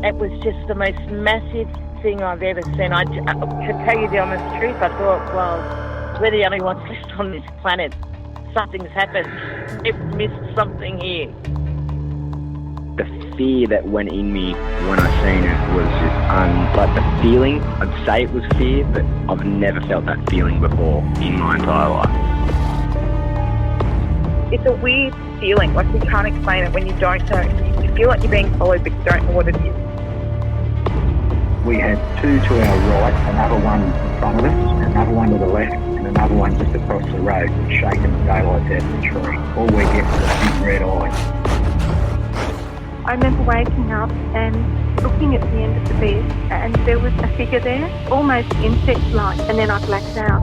It was just the most massive thing I've ever seen. To tell you the honest truth, I thought, well, we're the only ones left on this planet. Something's happened. We've missed something here. The fear that went in me when I seen it was just like the feeling. I'd say it was fear, but I've never felt that feeling before in my entire life. It's a weird feeling, like you can't explain it when you don't know. You feel like you're being followed, but you don't know what it is. We had two to our right, another one in front of us, another one to the left, and another one just across the road, shaking the daylight out of the tree. All we get was big red eyes. I remember waking up and looking at the end of the bed, and there was a figure there, almost insect-like, and then I blacked out.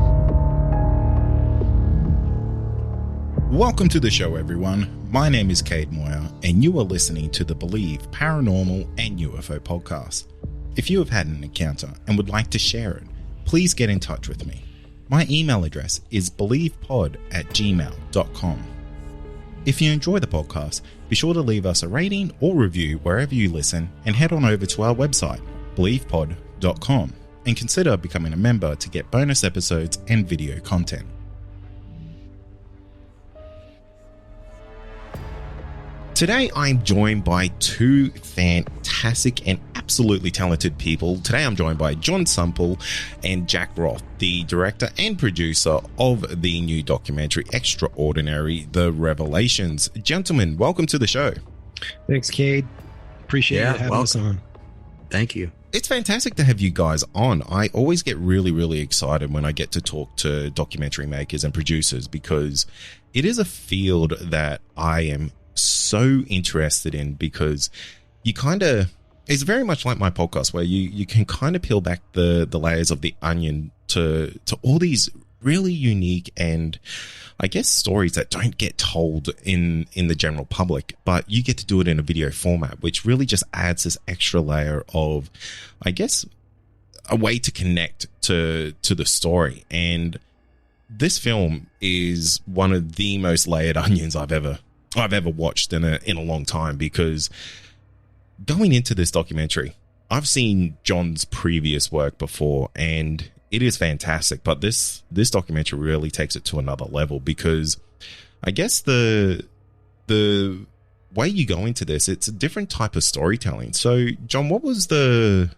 Welcome to the show, everyone. My name is Cade Moyer, and you are listening to the Believe Paranormal and UFO podcast. If you have had an encounter and would like to share it, please get in touch with me. My email address is believepod@gmail.com. If you enjoy the podcast, be sure to leave us a rating or review wherever you listen, and head on over to our website, believepod.com, and consider becoming a member to get bonus episodes and video content. Today, I'm joined by two fantastic and absolutely talented people. Today, I'm joined by John Sumple and Jack Roth, the director and producer of the new documentary Extraordinary: The Revelations. Gentlemen, welcome to the show. Thanks, Cade. Appreciate you having us on. Thank you. It's fantastic to have you guys on. I always get really, really excited when I get to talk to documentary makers and producers, because it is a field that I am so interested in, because you kind of, it's very much like my podcast, where you can kind of peel back the layers of the onion to all these really unique and, I guess, stories that don't get told in the general public, but you get to do it in a video format, which really just adds this extra layer of, I guess, a way to connect to the story. And this film is one of the most layered onions I've ever watched in a long time, because going into this documentary, I've seen John's previous work before, and it is fantastic, but this documentary really takes it to another level, because I guess the way you go into this, it's a different type of storytelling. So, John, what was the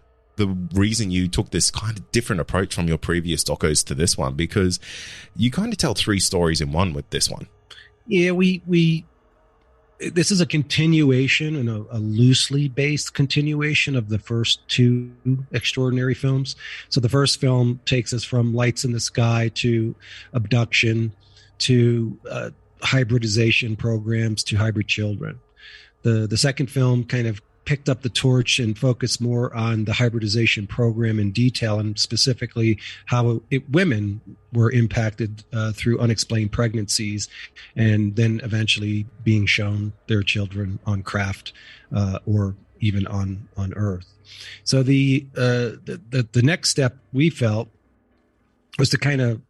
reason you took this kind of different approach from your previous docos to this one? Because you kind of tell three stories in one with this one. Yeah, this is a continuation, and a loosely based continuation of the first two Extraordinary films. So the first film takes us from lights in the sky to abduction to hybridization programs to hybrid children. The second film kind of picked up the torch and focused more on the hybridization program in detail, and specifically how women were impacted through unexplained pregnancies, and then eventually being shown their children on craft or even on Earth. So the next step we felt was to kind of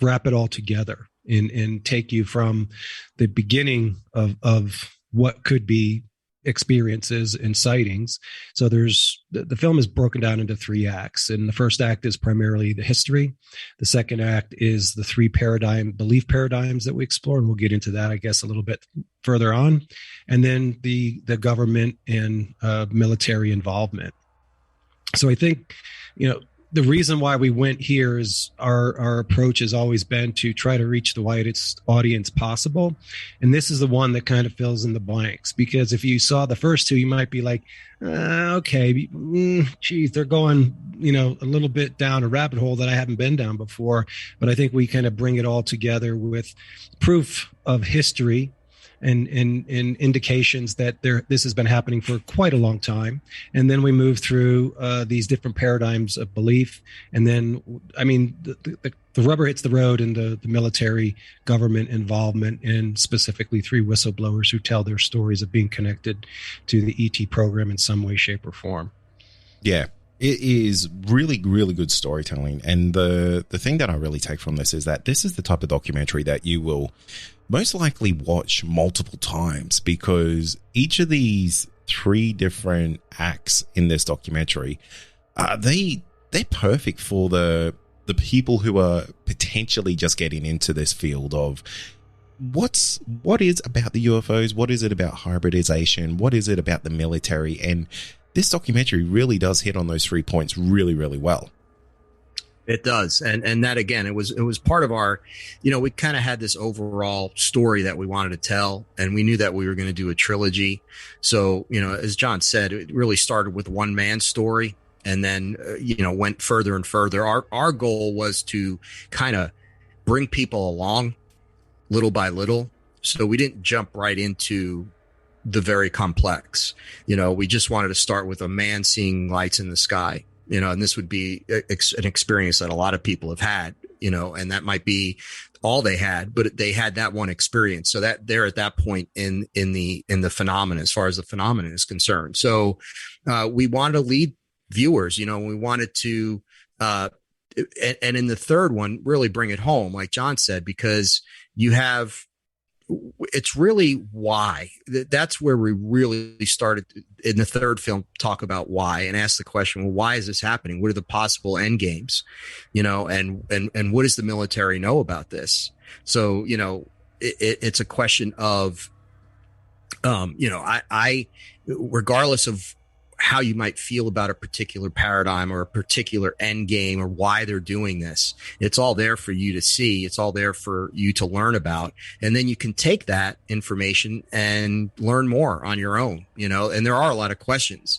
wrap it all together and take you from the beginning of what could be experiences and sightings. So the film is broken down into three acts, and the first act is primarily the history. The second act is the three belief paradigms that we explore, and we'll get into that, I guess, a little bit further on. And then the government and military involvement. So I think, the reason why we went here is our approach has always been to try to reach the widest audience possible. And this is the one that kind of fills in the blanks, because if you saw the first two, you might be like, okay, geez, they're going, a little bit down a rabbit hole that I haven't been down before. But I think we kind of bring it all together with proof of history and indications that this has been happening for quite a long time. And then we move through these different paradigms of belief. And then, the rubber hits the road in the military government involvement, and specifically three whistleblowers who tell their stories of being connected to the ET program in some way, shape, or form. Yeah. It is really, really good storytelling. And the thing that I really take from this is that this is the type of documentary that you will most likely watch multiple times, because each of these 3 different acts in this documentary, they're perfect for the people who are potentially just getting into this field of what is about the UFOs, what is it about hybridization, what is it about the military, and this documentary really does hit on those 3 points really, really well. It does. And that, again, it was part of our, we kind of had this overall story that we wanted to tell, and we knew that we were going to do a trilogy. So, as John said, it really started with one man's story and then, went further and further. Our goal was to kind of bring people along little by little. So we didn't jump right into the very complex. We just wanted to start with a man seeing lights in the sky. And this would be an experience that a lot of people have had, and that might be all they had, but they had that one experience. So that they're at that point in the phenomenon, as far as the phenomenon is concerned. So we wanted to lead viewers, we wanted to, and in the third one, really bring it home, like John said, because it's really why. That's where we really started in the third film, talk about why and ask the question, well, why is this happening? What are the possible end games? And what does the military know about this? So, it's a question of, I regardless of how you might feel about a particular paradigm or a particular end game or why they're doing this, it's all there for you to see. It's all there for you to learn about. And then you can take that information and learn more on your own, and there are a lot of questions,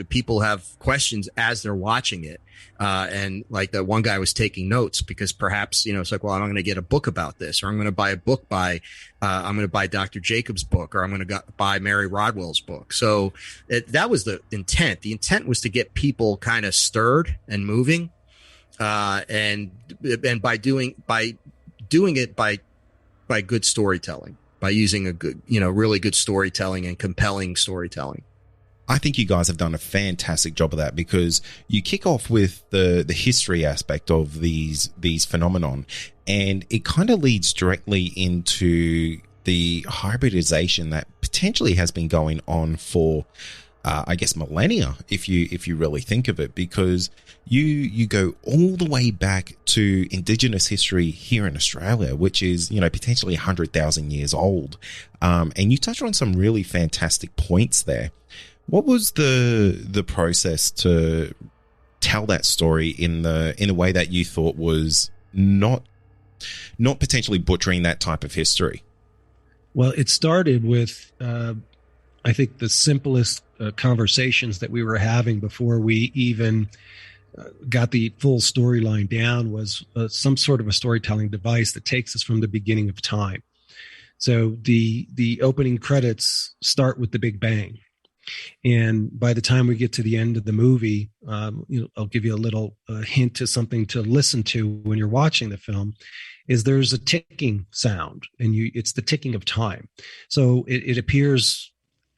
people have questions as they're watching it. And like that one guy was taking notes because perhaps, it's like, well, I'm going to get a book about this, or I'm going to buy a book I'm going to buy Dr. Jacobs' book, or I'm going to buy Mary Rodwell's book. So that was the intent. The intent was to get people kind of stirred and moving. And by doing it by good storytelling, by using a good, really good storytelling and compelling storytelling. I think you guys have done a fantastic job of that, because you kick off with the history aspect of these phenomenon, and it kind of leads directly into the hybridization that potentially has been going on for, I guess, millennia, if you really think of it, because you go all the way back to Indigenous history here in Australia, which is, potentially 100,000 years old. And you touch on some really fantastic points there. What was the process to tell that story in a way that you thought was not potentially butchering that type of history? Well, it started with, I think, the simplest conversations that we were having before we even got the full storyline down was some sort of a storytelling device that takes us from the beginning of time. So the opening credits start with the Big Bang. And by the time we get to the end of the movie, I'll give you a little hint to something to listen to when you're watching the film, is there's a ticking sound, and it's the ticking of time. So it appears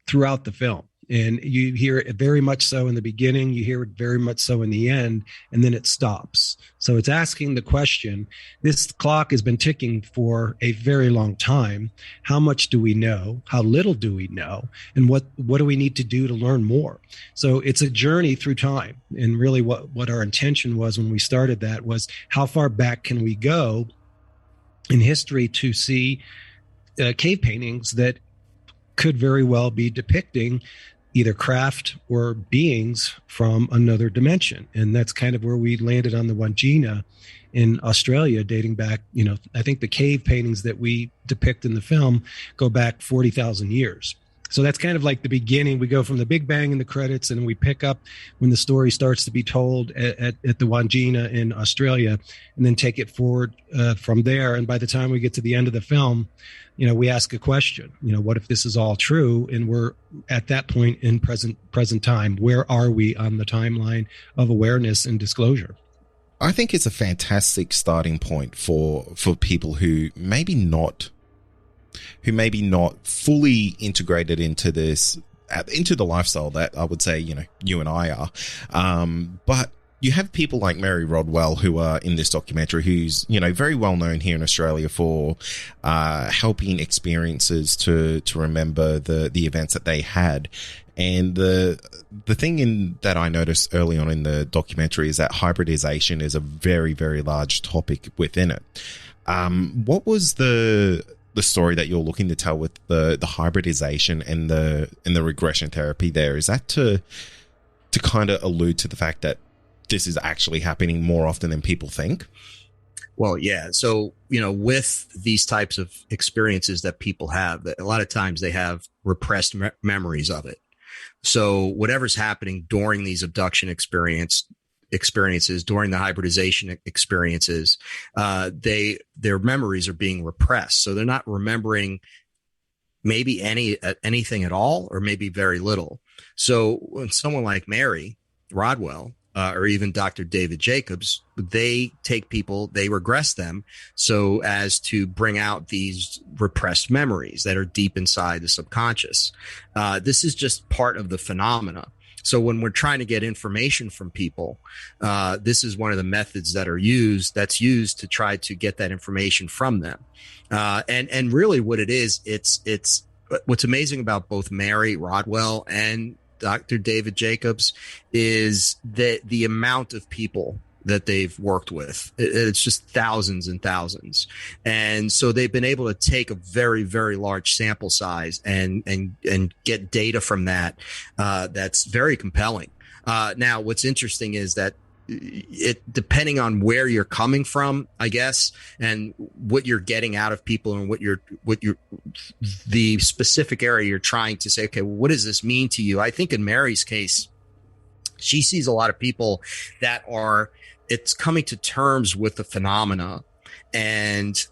throughout the film, and you hear it very much so in the beginning, you hear it very much so in the end, and then it stops. So it's asking the question, this clock has been ticking for a very long time. How much do we know? How little do we know? And what do we need to do to learn more? So it's a journey through time. And really what our intention was when we started that was, how far back can we go in history to see cave paintings that could very well be depicting either craft or beings from another dimension. And that's kind of where we landed on the Wangina in Australia, dating back, I think the cave paintings that we depict in the film go back 40,000 years. So that's kind of like the beginning. We go from the Big Bang in the credits, and we pick up when the story starts to be told at the Wangina in Australia, and then take it forward from there. And by the time we get to the end of the film, we ask a question, what if this is all true? And we're at that point in present time. Where are we on the timeline of awareness and disclosure? I think it's a fantastic starting point for people who maybe not fully integrated into this, into the lifestyle that I would say, you and I are. But you have people like Mary Rodwell who are in this documentary, who's, you know, very well known here in Australia for helping experiences to remember the events that they had. And the thing that I noticed early on in the documentary is that hybridization is a very, very large topic within it. What was the story that you're looking to tell with the hybridization and the regression therapy there? Is that to kind of allude to the fact that this is actually happening more often than people think? Well, yeah. So, you know, with these types of experiences that people have, a lot of times they have repressed memories of it. So whatever's happening during these abduction experiences, during the hybridization experiences, their memories are being repressed. So they're not remembering maybe anything at all, or maybe very little. So when someone like Mary Rodwell, or even Dr. David Jacobs, they take people, they regress them so as to bring out these repressed memories that are deep inside the subconscious. This is just part of the phenomena. So when we're trying to get information from people, this is one of the methods that's used to try to get that information from them. And really what it is, it's what's amazing about both Mary Rodwell and Dr. David Jacobs is that the amount of people that they've worked with, it's just thousands and thousands. And so they've been able to take a very, very large sample size and get data from that. That's very compelling. Now, what's interesting is that depending on where you're coming from, I guess, and what you're getting out of people, and the specific area you're trying to say, okay, well, what does this mean to you? I think in Mary's case, she sees a lot of people that it's coming to terms with the phenomena and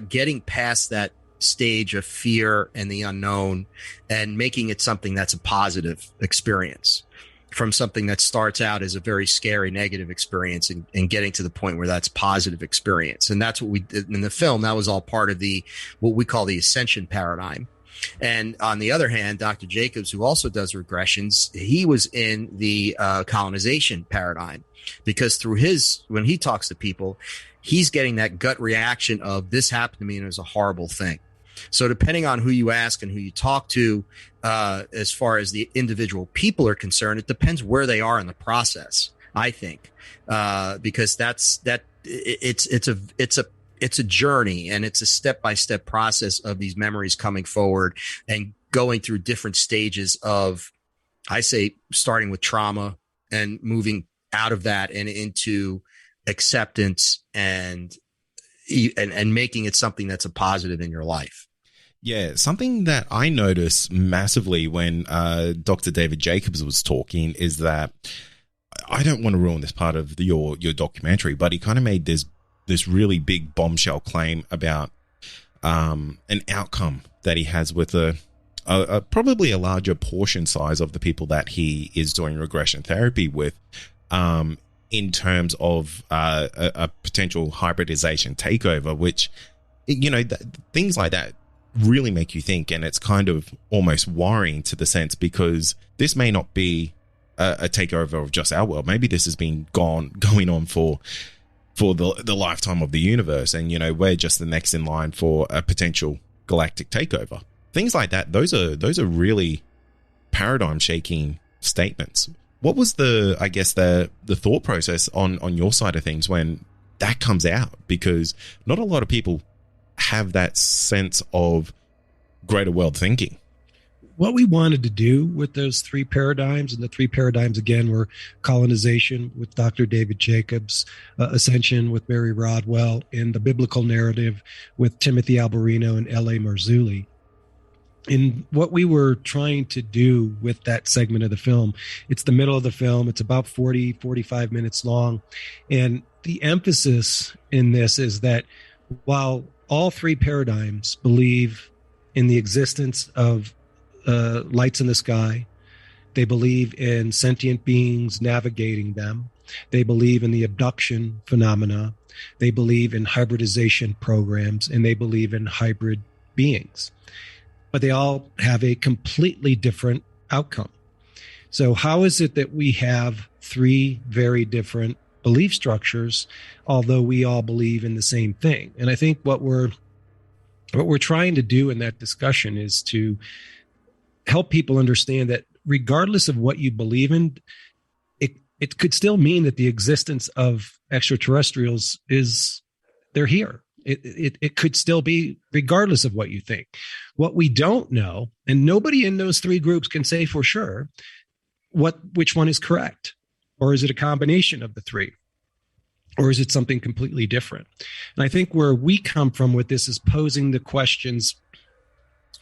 getting past that stage of fear and the unknown and making it something that's a positive experience, from something that starts out as a very scary, negative experience, and getting to the point where that's positive experience. And that's what we did in the film. That was all part of what we call the ascension paradigm. And on the other hand, Dr. Jacobs, who also does regressions, he was in the colonization paradigm, because when he talks to people, he's getting that gut reaction of, this happened to me and it was a horrible thing. So depending on who you ask and who you talk to, as far as the individual people are concerned, it depends where they are in the process, I think, because it's a journey, and it's a step-by-step process of these memories coming forward and going through different stages of, I say, starting with trauma and moving out of that and into acceptance and making it something that's a positive in your life. Yeah, something that I noticed massively when Dr. David Jacobs was talking is that, I don't want to ruin this part of your documentary, but he kind of made this really big bombshell claim about an outcome that he has with probably a larger portion size of the people that he is doing regression therapy with, in terms of a potential hybridization takeover, which, you know, things like that really make you think, and it's kind of almost worrying to the sense, because this may not be a takeover of just our world. Maybe this has been going on for the lifetime of the universe, and, you know, we're just the next in line for a potential galactic takeover. Things like that, those are really paradigm shaking statements. What was the thought process on your side of things when that comes out? Because not a lot of people have that sense of greater world thinking. What we wanted to do with those three paradigms, and the three paradigms again were colonization with Dr. David Jacobs, ascension with Mary Rodwell, and the biblical narrative with Timothy Alberino and L.A. Marzulli. And what we were trying to do with that segment of the film, it's the middle of the film, it's about 45 minutes long. And the emphasis in this is that while all three paradigms believe in the existence of lights in the sky, they believe in sentient beings navigating them, they believe in the abduction phenomena, they believe in hybridization programs, and they believe in hybrid beings. But they all have a completely different outcome. So how is it that we have three very different belief structures, although we all believe in the same thing? And I think what we're trying to do in that discussion is to help people understand that regardless of what you believe in, it could still mean that the existence of extraterrestrials they're here. It could still be, regardless of what you think. What we don't know, and nobody in those three groups can say for sure which one is correct, or is it a combination of the three, or is it something completely different? And I think where we come from with this is posing the questions: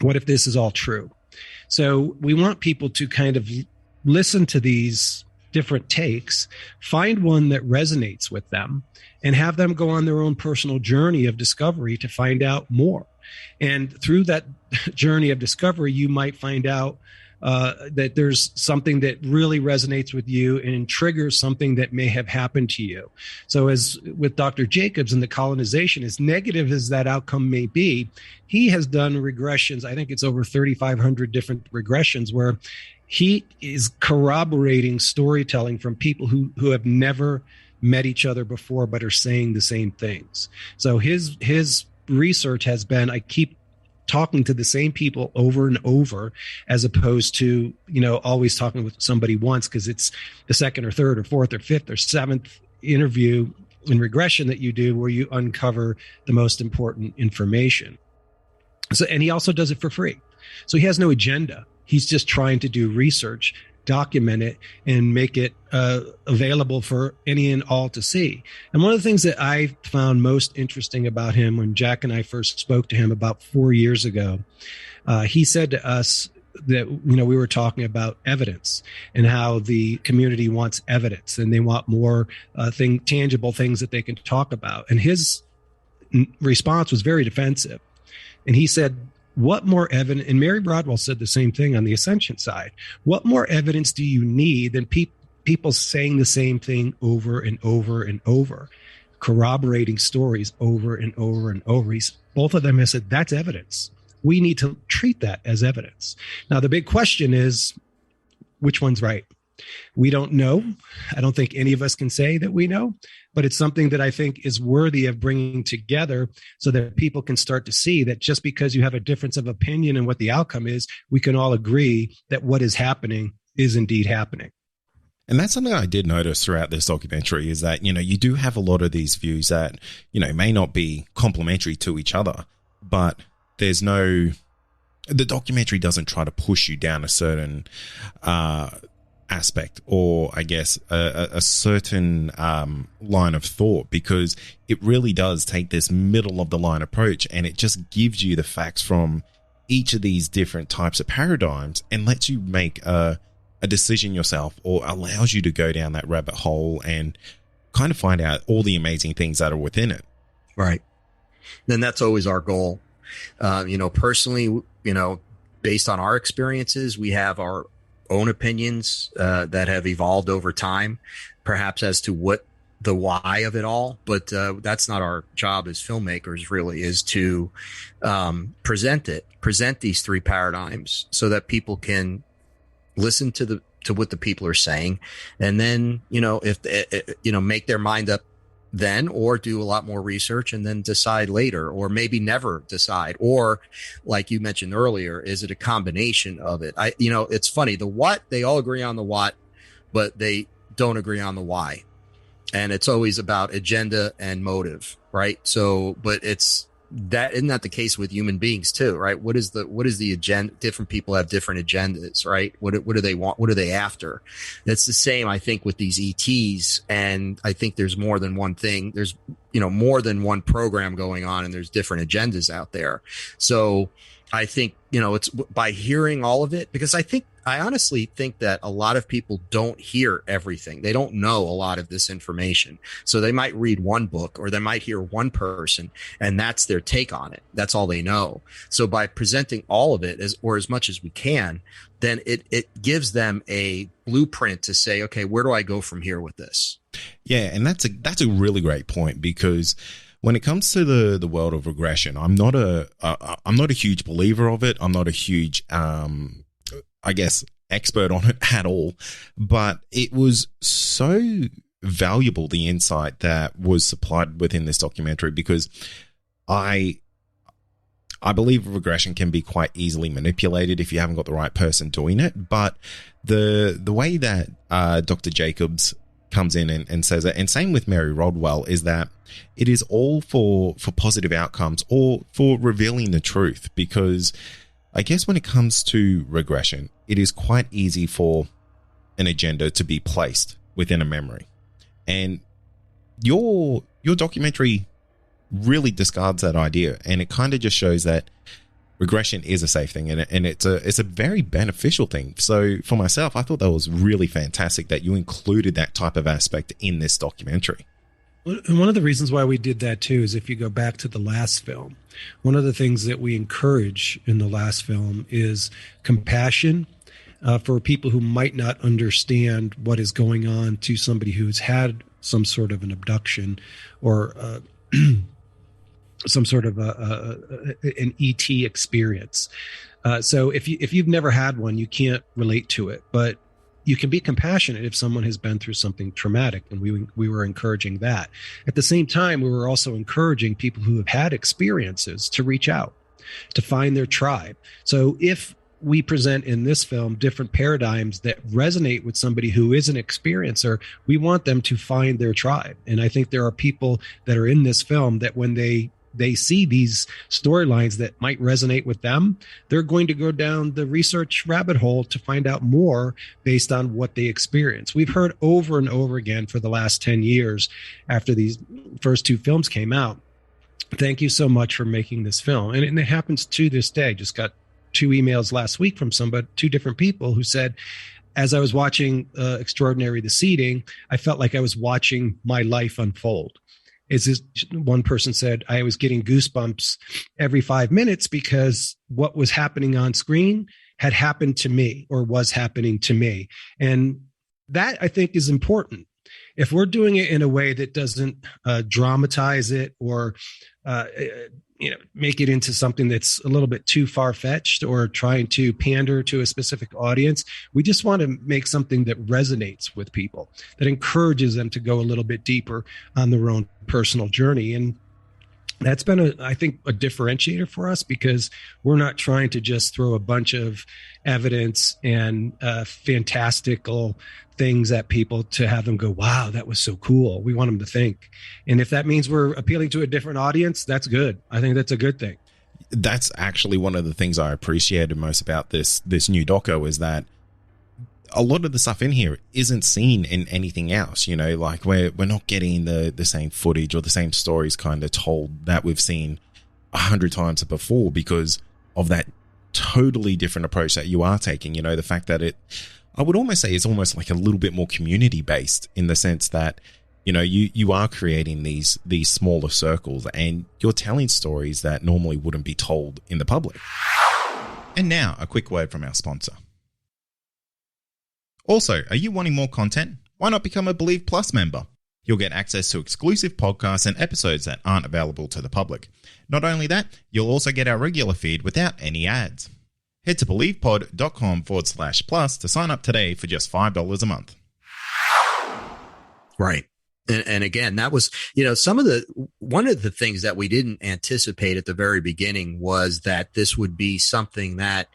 what if this is all true? So we want people to kind of listen to these different takes, find one that resonates with them, and have them go on their own personal journey of discovery to find out more. And through that journey of discovery, you might find out that there's something that really resonates with you and triggers something that may have happened to you. So as with Dr. Jacobs and the colonization, as negative as that outcome may be, he has done regressions. I think it's over 3,500 different regressions where he is corroborating storytelling from people who have never met each other before but are saying the same things. So his research has been, I keep talking to the same people over and over, as opposed to, always talking with somebody once, because it's the second or third or fourth or fifth or seventh interview in regression that you do where you uncover the most important information. So, and he also does it for free. So he has no agenda. He's just trying to do research, document it, and make it available for any and all to see. And one of the things that I found most interesting about him when Jack and I first spoke to him about 4 years ago, he said to us that, we were talking about evidence and how the community wants evidence and they want more tangible things that they can talk about. And his response was very defensive. And he said, what more evidence, and Mary Broadwell said the same thing on the Ascension side, what more evidence do you need than people saying the same thing over and over and over, corroborating stories over and over and over? Both of them have said, that's evidence. We need to treat that as evidence. Now, the big question is, which one's right? We don't know. I don't think any of us can say that we know, but it's something that I think is worthy of bringing together so that people can start to see that just because you have a difference of opinion and what the outcome is, we can all agree that what is happening is indeed happening. And that's something I did notice throughout this documentary is that, you do have a lot of these views that, may not be complementary to each other, but the documentary doesn't try to push you down a certain aspect, or I guess a certain line of thought, because it really does take this middle of the line approach, and it just gives you the facts from each of these different types of paradigms and lets you make a decision yourself, or allows you to go down that rabbit hole and kind of find out all the amazing things that are within it. Right. Then that's always our goal. Personally, based on our experiences, we have our own opinions that have evolved over time, perhaps as to what the why of it all. But that's not our job as filmmakers, really, is to present these three paradigms so that people can listen to what the people are saying, and then make their mind up then, or do a lot more research and then decide later, or maybe never decide. Or like you mentioned earlier, is it a combination of it? It's funny, the what, they all agree on the what, but they don't agree on the why. And it's always about agenda and motive, right? So, but isn't that the case with human beings too, right? What is the agenda? Different people have different agendas, right? What do they want? What are they after? It's the same, I think, with these ETs. And I think there's more than one thing. There's, more than one program going on, and there's different agendas out there. So I think, it's by hearing all of it, because I honestly think that a lot of people don't hear everything. They don't know a lot of this information. So they might read one book, or they might hear one person, and that's their take on it. That's all they know. So by presenting all of it as much as we can, then it gives them a blueprint to say, okay, where do I go from here with this? Yeah. And that's a really great point, because when it comes to the world of regression, I'm not a huge believer of it. I'm not a huge, I guess, expert on it at all, but it was so valuable, the insight that was supplied within this documentary, because I believe regression can be quite easily manipulated if you haven't got the right person doing it. But the way that Dr. Jacobs comes in and says it, and same with Mary Rodwell, is that it is all for positive outcomes or for revealing the truth. Because I guess when it comes to regression, it is quite easy for an agenda to be placed within a memory. And your documentary really discards that idea, and it kind of just shows that regression is a safe thing, and it's a very beneficial thing. So for myself, I thought that was really fantastic that you included that type of aspect in this documentary. And one of the reasons why we did that too is if you go back to the last film, one of the things that we encourage in the last film is compassion for people who might not understand what is going on to somebody who's had some sort of an abduction or some sort of an ET experience. So if you've never had one, you can't relate to it, but you can be compassionate if someone has been through something traumatic, and we were encouraging that. At the same time, we were also encouraging people who have had experiences to reach out, to find their tribe. So if we present in this film different paradigms that resonate with somebody who is an experiencer, we want them to find their tribe. And I think there are people that are in this film that when they see these storylines that might resonate with them, they're going to go down the research rabbit hole to find out more based on what they experience. We've heard over and over again for the last 10 years after these first two films came out, thank you so much for making this film. And it happens to this day. Just got 2 emails last week from two different people who said, as I was watching Extraordinary the Seeding, I felt like I was watching my life unfold. One person said, I was getting goosebumps every 5 minutes because what was happening on screen had happened to me or was happening to me. And that, I think, is important. If we're doing it in a way that doesn't dramatize it or make it into something that's a little bit too far-fetched or trying to pander to a specific audience, we just want to make something that resonates with people, that encourages them to go a little bit deeper on their own personal journey. And that's been, I think, a differentiator for us, because we're not trying to just throw a bunch of evidence and fantastical things at people to have them go, wow, that was so cool. We want them to think. And if that means we're appealing to a different audience, that's good. I think that's a good thing. That's actually one of the things I appreciated most about this new doco, is that a lot of the stuff in here isn't seen in anything else. Like we're not getting the same footage or the same stories kind of told that we've seen 100 times before, because of that totally different approach that you are taking. The fact that I would almost say it's almost like a little bit more community based, in the sense that, you are creating these smaller circles and you're telling stories that normally wouldn't be told in the public. And now a quick word from our sponsor. Also, are you wanting more content? Why not become a Believe Plus member? You'll get access to exclusive podcasts and episodes that aren't available to the public. Not only that, you'll also get our regular feed without any ads. Head to believepod.com/plus to sign up today for just $5 a month. Right. And again, that was, one of the things that we didn't anticipate at the very beginning was that this would be something that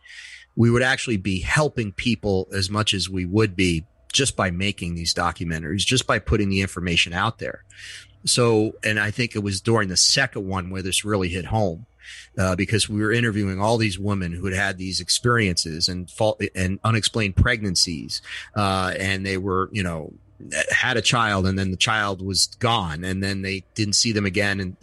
we would actually be helping people as much as we would be just by making these documentaries, just by putting the information out there. So, and I think it was during the second one where this really hit home, because we were interviewing all these women who had these experiences and unexplained pregnancies, and they were, had a child, and then the child was gone, and then they didn't see them again, and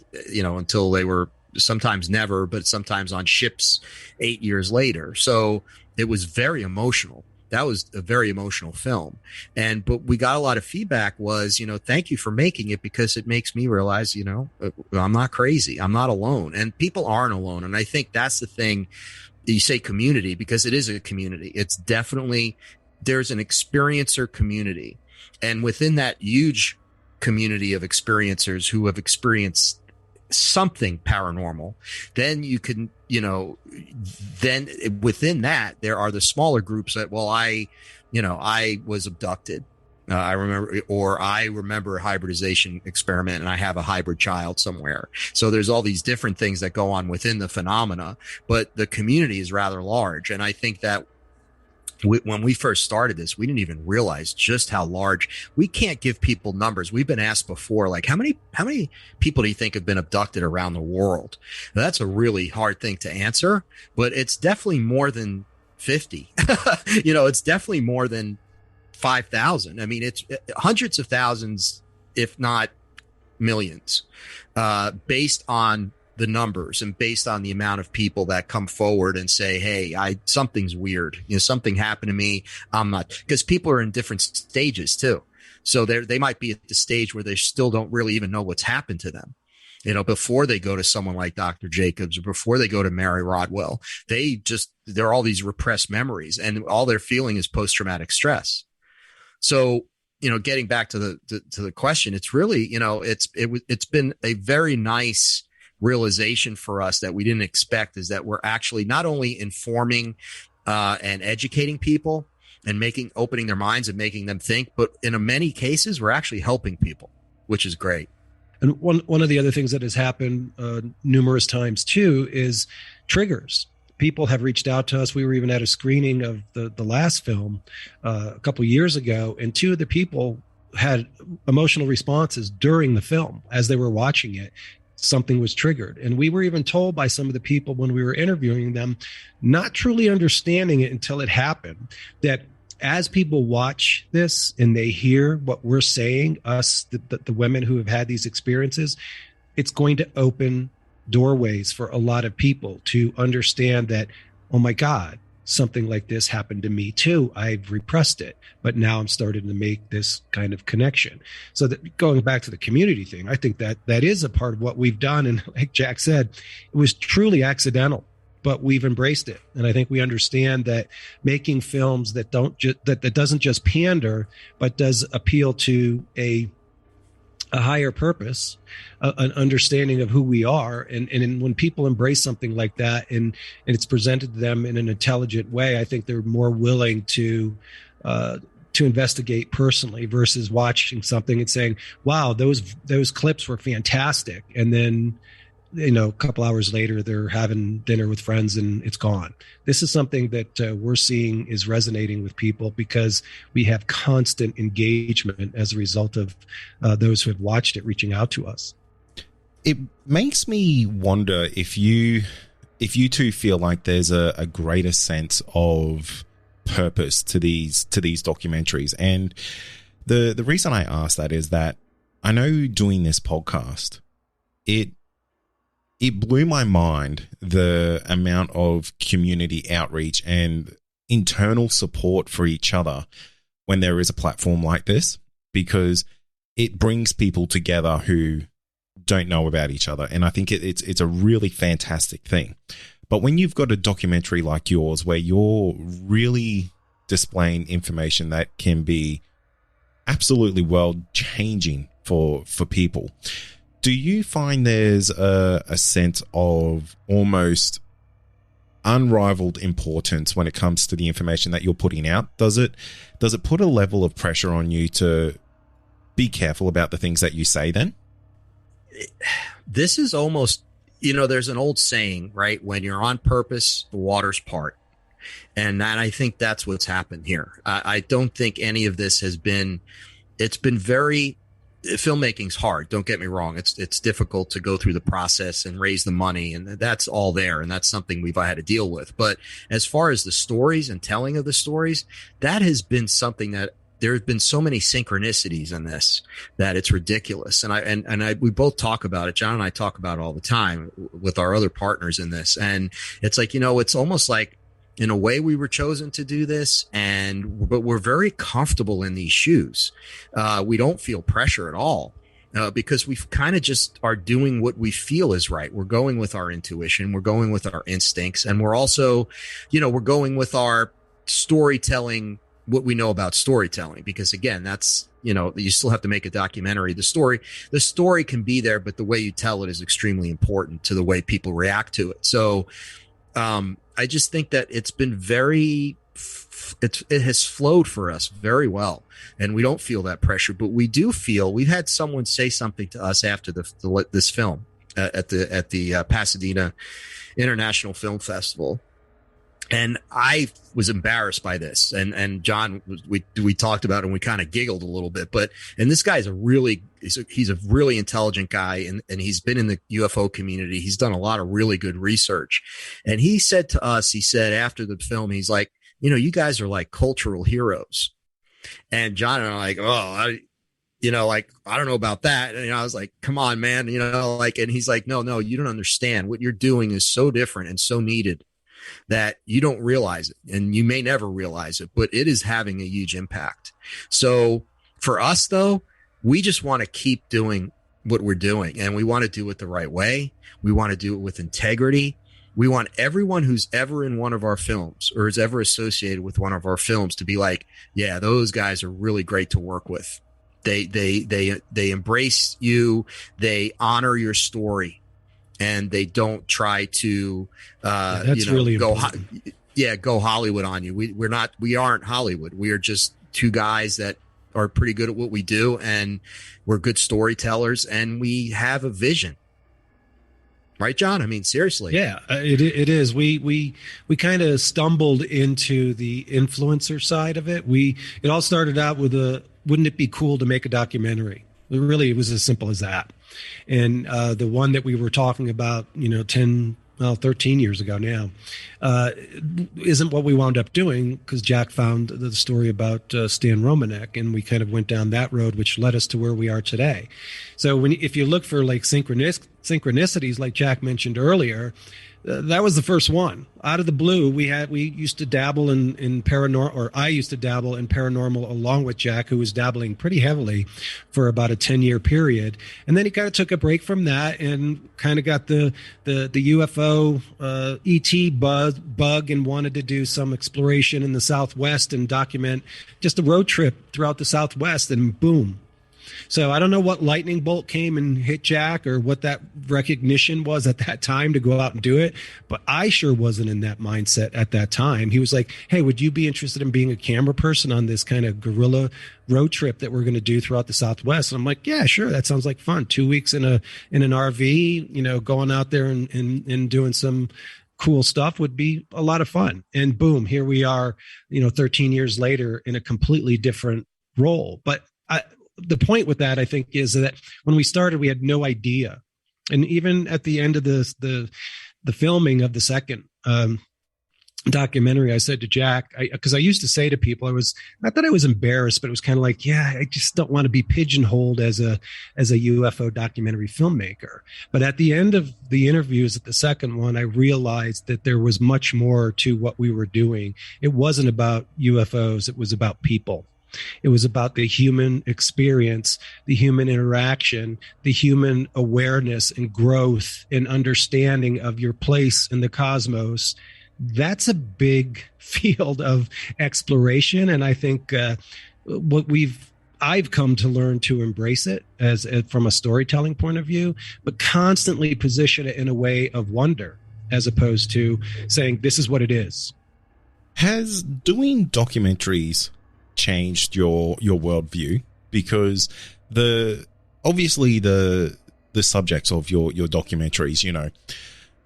until they were sometimes never, but sometimes on ships 8 years later. So it was very emotional. That was a very emotional film. But we got a lot of feedback was, thank you for making it, because it makes me realize, I'm not crazy. I'm not alone, and people aren't alone. And I think that's the thing. You say community, because it is a community. It's definitely, there's an experiencer community. And within that huge community of experiencers who have experienced something paranormal, then you can, then within that, there are the smaller groups that, well, I was abducted. I remember a hybridization experiment and I have a hybrid child somewhere. So there's all these different things that go on within the phenomena, but the community is rather large. And I think that when we first started this, we didn't even realize just how large. We can't give people numbers. We've been asked before, like, how many people do you think have been abducted around the world? Now, that's a really hard thing to answer, but it's definitely more than 50. It's definitely more than 5,000. I mean, it's hundreds of thousands, if not millions, based on the numbers and based on the amount of people that come forward and say, hey, something's weird. Something happened to me. I'm not, because people are in different stages too. So they might be at the stage where they still don't really even know what's happened to them. Before they go to someone like Dr. Jacobs or before they go to Mary Rodwell, there are all these repressed memories and all they're feeling is post-traumatic stress. So, getting back to the question, it's really, it's been a very nice realization for us that we didn't expect, is that we're actually not only informing and educating people and opening their minds and making them think, but in many cases, we're actually helping people, which is great. And one of the other things that has happened numerous times too is triggers. People have reached out to us. We were even at a screening of the last film a couple of years ago, and two of the people had emotional responses during the film as they were watching it. Something was triggered. And we were even told by some of the people when we were interviewing them, not truly understanding it until it happened, that as people watch this and they hear what we're saying, us, the women who have had these experiences, it's going to open doorways for a lot of people to understand that, oh my God, something like this happened to me too. I've repressed it, but now I'm starting to make this kind of connection. So that, going back to the community thing, I think that is a part of what we've done. And like Jack said, it was truly accidental, but we've embraced it. And I think we understand that making films that that doesn't just pander, but does appeal to a higher purpose, an understanding of who we are. And when people embrace something like that and it's presented to them in an intelligent way, I think they're more willing to investigate personally versus watching something and saying, wow, those clips were fantastic. And then, a couple hours later, they're having dinner with friends and it's gone. This is something that we're seeing is resonating with people because we have constant engagement as a result of those who have watched it reaching out to us. It makes me wonder if you two feel like there's a greater sense of purpose to these documentaries. And the reason I ask that is that I know doing this podcast, it blew my mind, the amount of community outreach and internal support for each other when there is a platform like this, because it brings people together who don't know about each other. And I think it's a really fantastic thing. But when you've got a documentary like yours where you're really displaying information that can be absolutely world-changing for people, do you find there's a sense of almost unrivaled importance when it comes to the information that you're putting out? Does it put a level of pressure on you to be careful about the things that you say then? This is almost, there's an old saying, right? When you're on purpose, the waters part. And I think that's what's happened here. I don't think any of this it's been very, filmmaking's hard. Don't get me wrong. It's difficult to go through the process and raise the money, and that's all there. And that's something we've had to deal with. But as far as the stories and telling of the stories, that has been something that there have been so many synchronicities in this that it's ridiculous. And we both talk about it. John and I talk about it all the time with our other partners in this. And it's like, it's almost like, in a way, we were chosen to do this, but we're very comfortable in these shoes. We don't feel pressure at all because we kind of just are doing what we feel is right. We're going with our intuition. We're going with our instincts. And we're also, we're going with our storytelling what we know about storytelling, because again, that's, you still have to make a documentary. The story can be there, but the way you tell it is extremely important to the way people react to it. So, I just think that it's been it has flowed for us very well, and we don't feel that pressure, but we do feel we've had someone say something to us after this film at the Pasadena International Film Festival. And I was embarrassed by this, and John, we talked about it and we kind of giggled a little bit, and this guy is he's a really intelligent guy, and he's been in the UFO community. He's done a lot of really good research. And he said to us, after the film, he's like, you guys are like cultural heroes. And John and I are like, I don't know about that. And I was like, come on, man, and he's like, no, you don't understand. What you're doing is so different and so needed that you don't realize it, and you may never realize it, but it is having a huge impact. So for us, though, we just want to keep doing what we're doing, and we want to do it the right way. We want to do it with integrity. We want everyone who's ever in one of our films or is ever associated with one of our films to be like, yeah, those guys are really great to work with. They embrace you. They honor your story. And they don't try to, really go Hollywood on you. We aren't Hollywood. We are just two guys that are pretty good at what we do, and we're good storytellers, and we have a vision. Right, John? I mean, seriously. Yeah, it is. We kind of stumbled into the influencer side of it. It all started out with wouldn't it be cool to make a documentary? It was as simple as that. And the one that we were talking about, 13 years ago now, isn't what we wound up doing, because Jack found the story about Stan Romanek, and we kind of went down that road, which led us to where we are today. So if you look for like synchronicities, like Jack mentioned earlier, that was the first one. Out of the blue, we used to dabble in paranormal, or I used to dabble in paranormal along with Jack, who was dabbling pretty heavily for about a 10-year period. And then he kind of took a break from that and kind of got the UFO ET bug and wanted to do some exploration in the Southwest and document just a road trip throughout the Southwest, and boom. So I don't know what lightning bolt came and hit Jack, or what that recognition was at that time to go out and do it. But I sure wasn't in that mindset at that time. He was like, hey, would you be interested in being a camera person on this kind of guerrilla road trip that we're going to do throughout the Southwest? And I'm like, yeah, sure. That sounds like fun. 2 weeks in an RV, going out there and doing some cool stuff would be a lot of fun. And boom, here we are, 13 years later in a completely different role. But the point with that, I think, is that when we started, we had no idea. And even at the end of the filming of the second documentary, I said to Jack, because I used to say to people, not that I was embarrassed, but it was kind of like, yeah, I just don't want to be pigeonholed as a UFO documentary filmmaker. But at the end of the interviews at the second one, I realized that there was much more to what we were doing. It wasn't about UFOs. It was about people. It was about the human experience, the human interaction, the human awareness and growth and understanding of your place in the cosmos. That's a big field of exploration. And I think I've come to learn to embrace it as from a storytelling point of view, but constantly position it in a way of wonder, as opposed to saying, this is what it is. Has doing documentaries changed your worldview? Because obviously the subjects of your documentaries,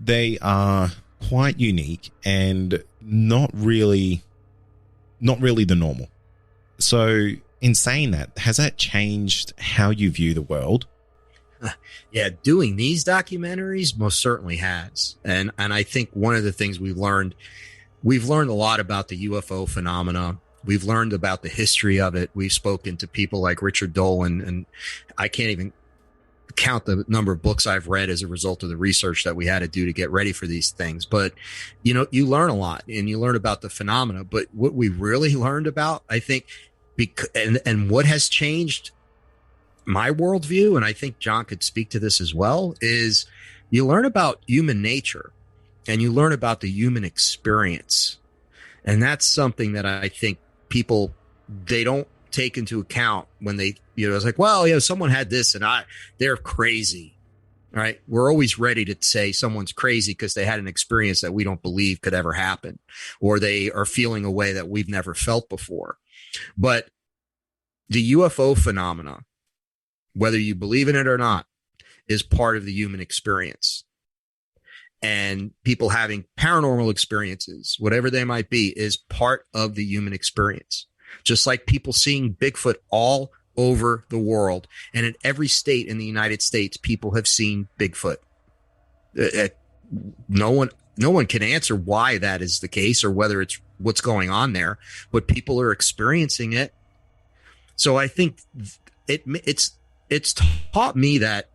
they are quite unique and not really the normal. So in saying that, has that changed how you view the world? Yeah, doing these documentaries most certainly has. And I think one of the things we've learned a lot about the UFO phenomena. We've learned about the history of it. We've spoken to people like Richard Dolan, and I can't even count the number of books I've read as a result of the research that we had to do to get ready for these things. But, you learn a lot, and you learn about the phenomena. But what we really learned about, I think, and what has changed my worldview, and I think John could speak to this as well, is you learn about human nature, and you learn about the human experience. And that's something that I think people, they don't take into account when they, it's like, well, someone had this and they're crazy, right? We're always ready to say someone's crazy because they had an experience that we don't believe could ever happen, or they are feeling a way that we've never felt before. But the UFO phenomena, whether you believe in it or not, is part of the human experience. And people having paranormal experiences, whatever they might be, is part of the human experience. Just like people seeing Bigfoot all over the world. And in every state in the United States, people have seen Bigfoot. No one can answer why that is the case or whether it's what's going on there, but people are experiencing it. So I think it's taught me that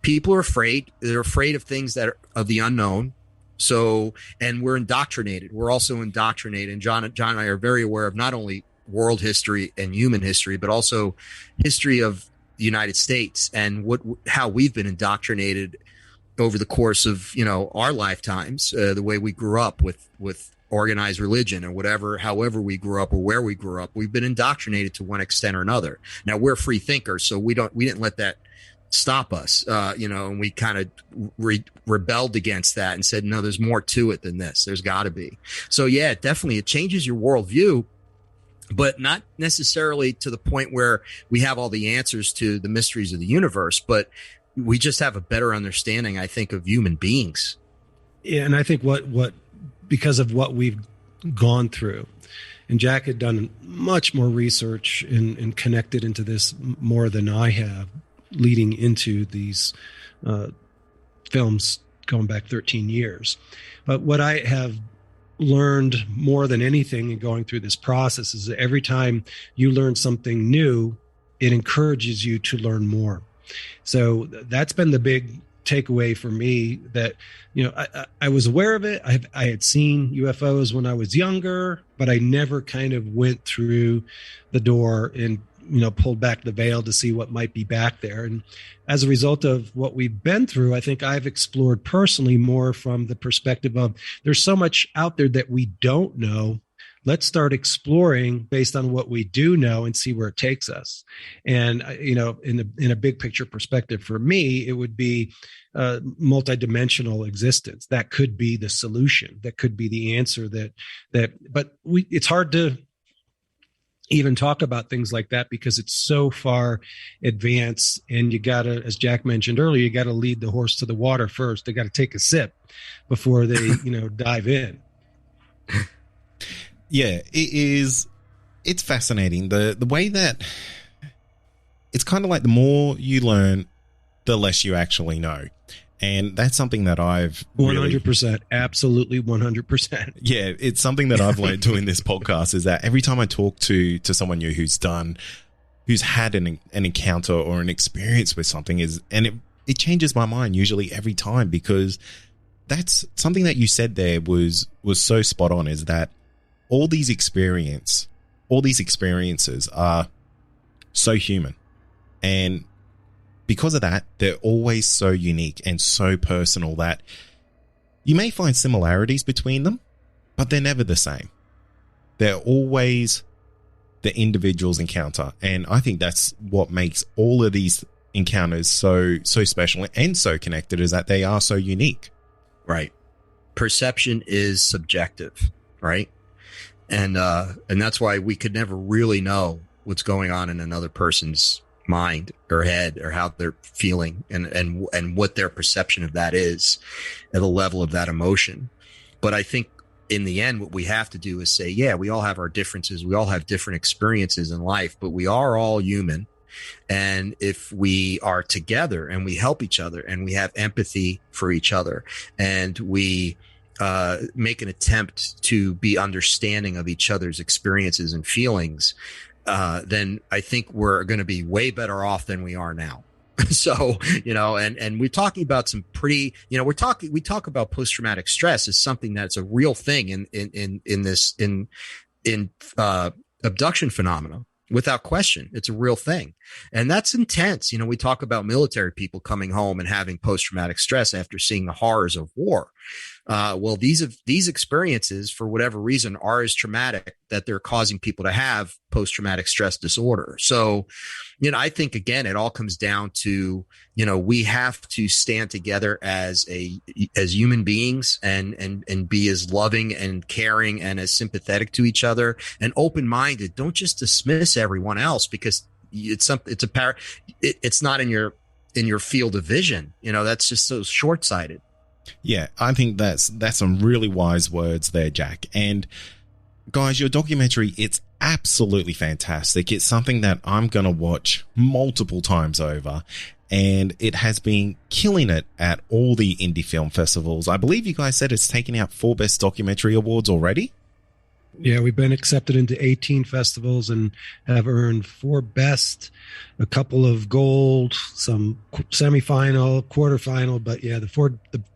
people are afraid. They're afraid of things that are of the unknown. So, and we're indoctrinated. We're also indoctrinated. And John and I are very aware of not only world history and human history, but also history of the United States and how we've been indoctrinated over the course of, our lifetimes, the way we grew up with organized religion or whatever, however we grew up or where we grew up, we've been indoctrinated to one extent or another. Now we're free thinkers, so we didn't let that stop us, and we kind of rebelled against that and said, no, there's more to it than this. There's got to be. So yeah, definitely it changes your worldview, but not necessarily to the point where we have all the answers to the mysteries of the universe, but we just have a better understanding, I think, of human beings. Yeah, and I think what because of what we've gone through, and Jack had done much more research and connected into this more than I have, leading into these films going back 13 years. But what I have learned more than anything in going through this process is that every time you learn something new, it encourages you to learn more. So that's been the big takeaway for me, that I was aware of it. I had seen UFOs when I was younger, but I never kind of went through the door and pulled back the veil to see what might be back there. And as a result of what we've been through, I think I've explored personally more from the perspective of there's so much out there that we don't know. Let's start exploring based on what we do know and see where it takes us. And, in a big picture perspective for me, it would be multidimensional existence. That could be the solution. That could be the answer but it's hard to even talk about things like that because it's so far advanced, and you gotta, as Jack mentioned earlier, you gotta lead the horse to the water first. They gotta take a sip before they, dive in. Yeah, it's fascinating. The way that it's kind of like the more you learn, the less you actually know. And that's something that I've 100%, absolutely 100%. Yeah, it's something that I've learned doing this podcast is that every time I talk to someone new who's had an encounter or an experience with something it changes my mind usually every time, because that's something that you said there was so spot on, is that all these experiences are so human. And because of that, they're always so unique and so personal that you may find similarities between them, but they're never the same. They're always the individual's encounter. And I think that's what makes all of these encounters so special and so connected, is that they are so unique. Right. Perception is subjective, right? And that's why we could never really know what's going on in another person's mind or head, or how they're feeling and what their perception of that is at the level of that emotion. But I think in the end, what we have to do is say, yeah, we all have our differences. We all have different experiences in life, but we are all human. And if we are together and we help each other and we have empathy for each other and we make an attempt to be understanding of each other's experiences and feelings, then I think we're going to be way better off than we are now. So, and we're talking about some pretty, we talk about post-traumatic stress as something that's a real thing in abduction phenomena. Without question, it's a real thing. And that's intense. We talk about military people coming home and having post-traumatic stress after seeing the horrors of war. Well, these experiences, for whatever reason, are as traumatic that they're causing people to have post-traumatic stress disorder. So, I think, again, it all comes down to, we have to stand together as human beings and be as loving and caring and as sympathetic to each other and open-minded. Don't just dismiss everyone else because it's not in your field of vision. That's just so short-sighted. Yeah, I think that's some really wise words there, Jack. And guys, your documentary, it's absolutely fantastic. It's something that I'm going to watch multiple times over. And it has been killing it at all the indie film festivals. I believe you guys said it's taken out 4 Best Documentary Awards already. Yeah, we've been accepted into 18 festivals and have earned 4 Best, a couple of gold, some semifinal, quarterfinal, but yeah, the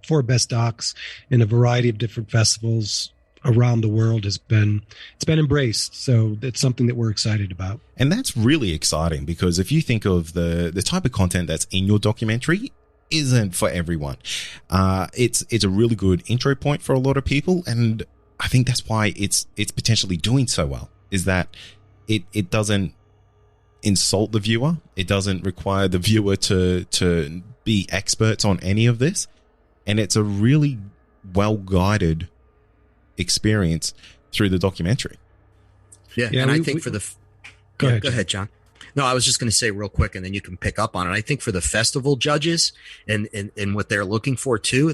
four Best docs in a variety of different festivals around the world it's been embraced. So it's something that we're excited about. And that's really exciting because if you think of the type of content that's in your documentary, isn't for everyone. It's a really good intro point for a lot of people, and I think that's why it's potentially doing so well, is that it doesn't insult the viewer. It doesn't require the viewer to be experts on any of this. And it's a really well-guided experience through the documentary. Yeah, and I think Go ahead, John. No, I was just going to say real quick, and then you can pick up on it. I think for the festival judges and what they're looking for too,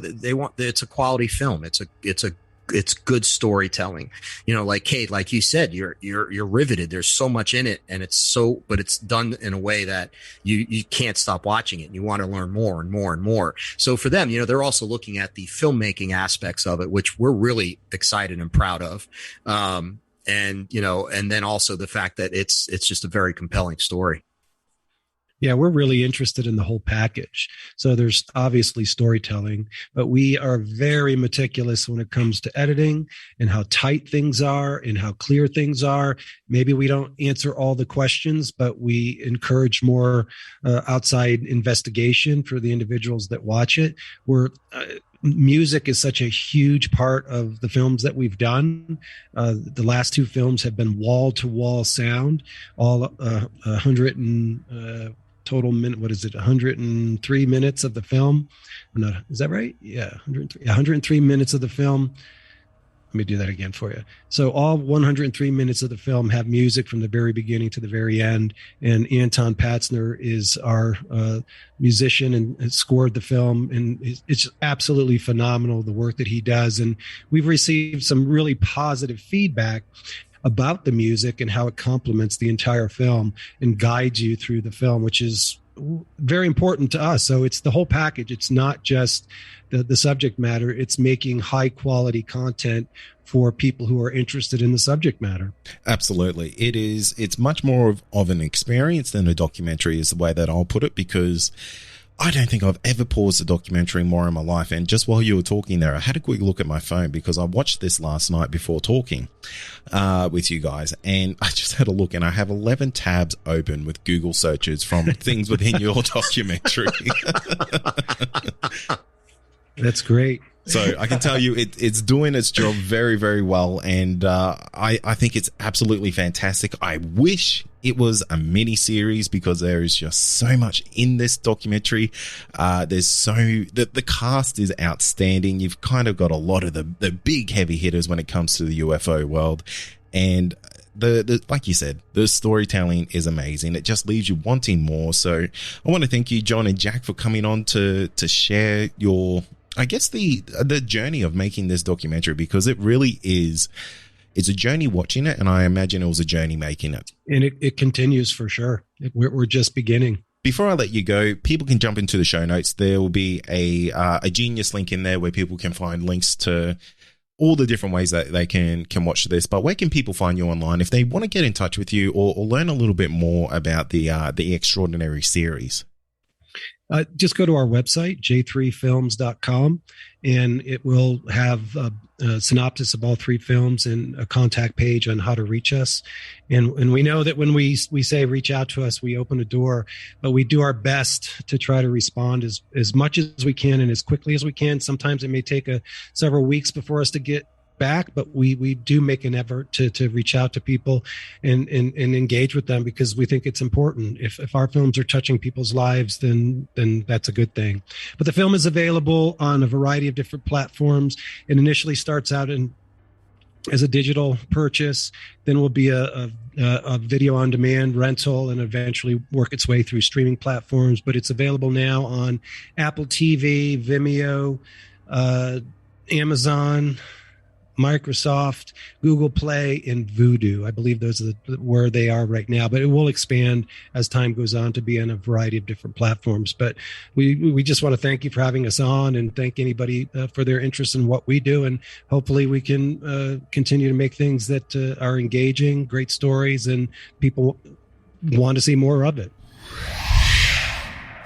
it's a quality film. It's good storytelling. Like Kate, like you said, you're riveted. There's so much in it, and but it's done in a way that you can't stop watching it. And you want to learn more and more and more. So for them, they're also looking at the filmmaking aspects of it, which we're really excited and proud of. And then also the fact that it's just a very compelling story. Yeah, we're really interested in the whole package. So there's obviously storytelling, but we are very meticulous when it comes to editing and how tight things are and how clear things are. Maybe we don't answer all the questions, but we encourage more outside investigation for the individuals that watch it. Music is such a huge part of the films that we've done. The last 2 films have been wall-to-wall sound, all 100 and total minute. What is it? 103 minutes of the film. No, is that right? Yeah, 103 minutes of the film. Let me do that again for you. So all 103 minutes of the film have music from the very beginning to the very end. And Anton Patzner is our musician and scored the film. And it's absolutely phenomenal, the work that he does. And we've received some really positive feedback about the music and how it complements the entire film and guides you through the film, which is very important to us. So it's the whole package. It's not just the subject matter. It's making high quality content for people who are interested in the subject matter. Absolutely. It's much more of an experience than a documentary is the way that I'll put it, because I don't think I've ever paused a documentary more in my life. And just while you were talking there, I had a quick look at my phone because I watched this last night before talking with you guys. And I just had a look and I have 11 tabs open with Google searches from things within your documentary. That's great. So I can tell you it's doing its job very, very well. And I think it's absolutely fantastic. I wish it was a mini series because there is just so much in this documentary. The cast is outstanding. You've kind of got a lot of the big heavy hitters when it comes to the UFO world. And the like you said, the storytelling is amazing. It just leaves you wanting more. So I want to thank you, John and Jack, for coming on to share your, I guess, the journey of making this documentary, because it really is. It's a journey watching it, and I imagine it was a journey making it. And it continues for sure. We're just beginning. Before I let you go, people can jump into the show notes. There will be a Genius link in there where people can find links to all the different ways that they can watch this. But where can people find you online if they want to get in touch with you or learn a little bit more about the Extraordinary series? Just go to our website, j3films.com, and it will have synopsis of all three films and a contact page on how to reach us. And we know that when we say reach out to us, we open a door, but we do our best to try to respond as much as we can and as quickly as we can. Sometimes it may take several weeks before us to get back, but we do make an effort to reach out to people and engage with them, because we think it's important. If our films are touching people's lives, then that's a good thing. But the film is available on a variety of different platforms. It initially starts out as a digital purchase, then will be a video on demand rental, and eventually work its way through streaming platforms. But it's available now on Apple TV, Vimeo, Amazon, Microsoft, Google Play, and Vudu. I believe those are where they are right now, but it will expand as time goes on to be on a variety of different platforms. But we just want to thank you for having us on, and thank anybody for their interest in what we do. And hopefully we can continue to make things that are engaging, great stories, and people want to see more of it.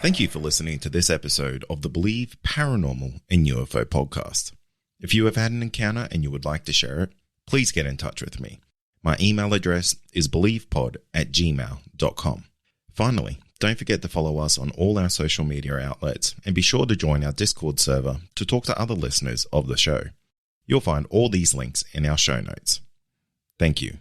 Thank you for listening to this episode of the Believe Paranormal and UFO podcast. If you have had an encounter and you would like to share it, please get in touch with me. My email address is believepod@gmail.com. Finally, don't forget to follow us on all our social media outlets, and be sure to join our Discord server to talk to other listeners of the show. You'll find all these links in our show notes. Thank you.